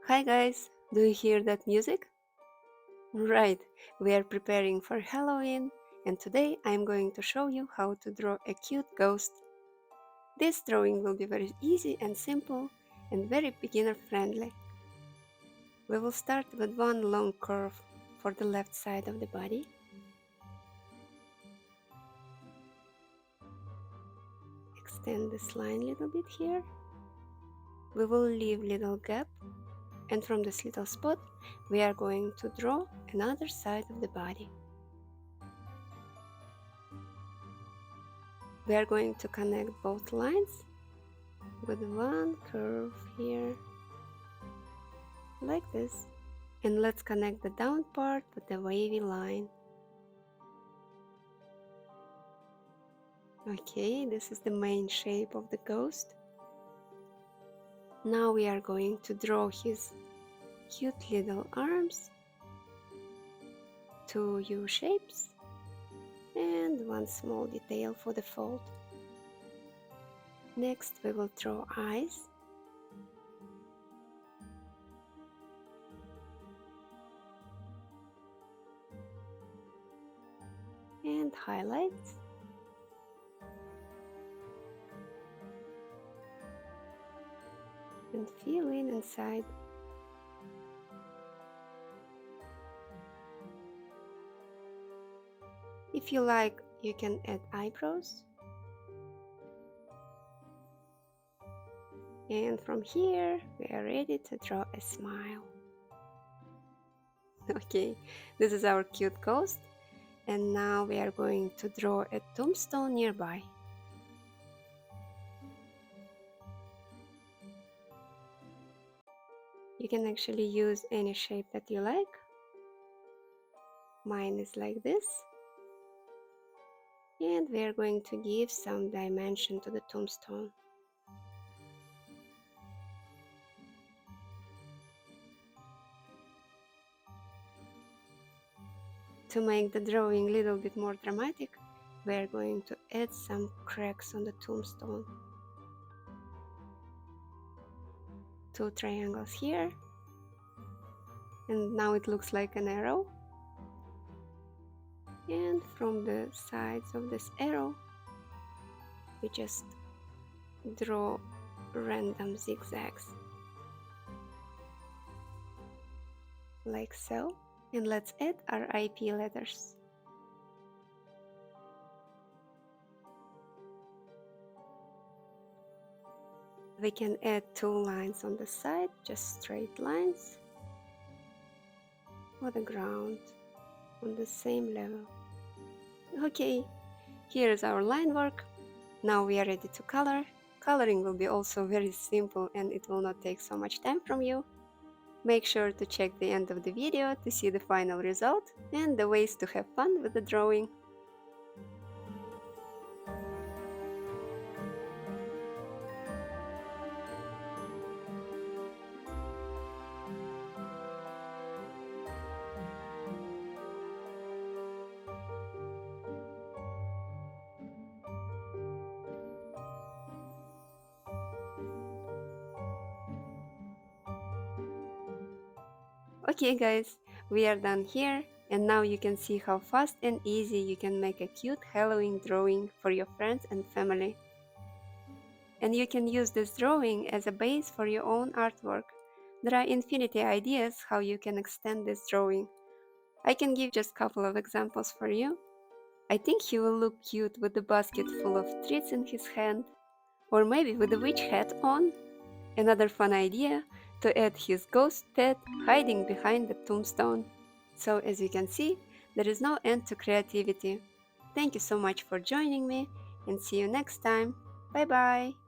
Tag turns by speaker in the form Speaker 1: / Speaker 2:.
Speaker 1: Hi guys, do you hear that music? Right, we are preparing for Halloween and today I am going to show you how to draw a cute ghost. This drawing will be very easy and simple and very beginner friendly. We will start with one long curve for the left side of the body. Extend this line a little bit here. We will leave little gap and from this little spot we are going to draw another side of the body. We are going to connect both lines with one curve here, like this. And let's connect the down part with the wavy line. Okay, this is the main shape of the ghost. Now we are going to draw his cute little arms, two U shapes, and one small detail for the fold. Next we will draw eyes. And highlights. And fill in inside. If you like, you can add eyebrows. And from here, we are ready to draw a smile. Okay, this is our cute ghost. And now we are going to draw a tombstone nearby. You can actually use any shape that you like. Mine is like this. And we are going to give some dimension to the tombstone. To make the drawing a little bit more dramatic, we are going to add some cracks on the tombstone. Two triangles here. And now it looks like an arrow. And from the sides of this arrow, we just draw random zigzags. Like so. And let's add our IP letters. We can add two lines on the side, just straight lines, or the ground on the same level. Okay, here is our line work. Now we are ready to color. Coloring will be also very simple and it will not take so much time from you. Make sure to check the end of the video to see the final result and the ways to have fun with the drawing. Okay guys, we are done here and now you can see how fast and easy you can make a cute Halloween drawing for your friends and family. And you can use this drawing as a base for your own artwork. There are infinity ideas how you can extend this drawing. I can give just a couple of examples for you. I think he will look cute with the basket full of treats in his hand, or maybe with a witch hat on. Another fun idea, to add his ghost pet hiding behind the tombstone. So as you can see, there is no end to creativity. Thank you so much for joining me and see you next time. Bye bye!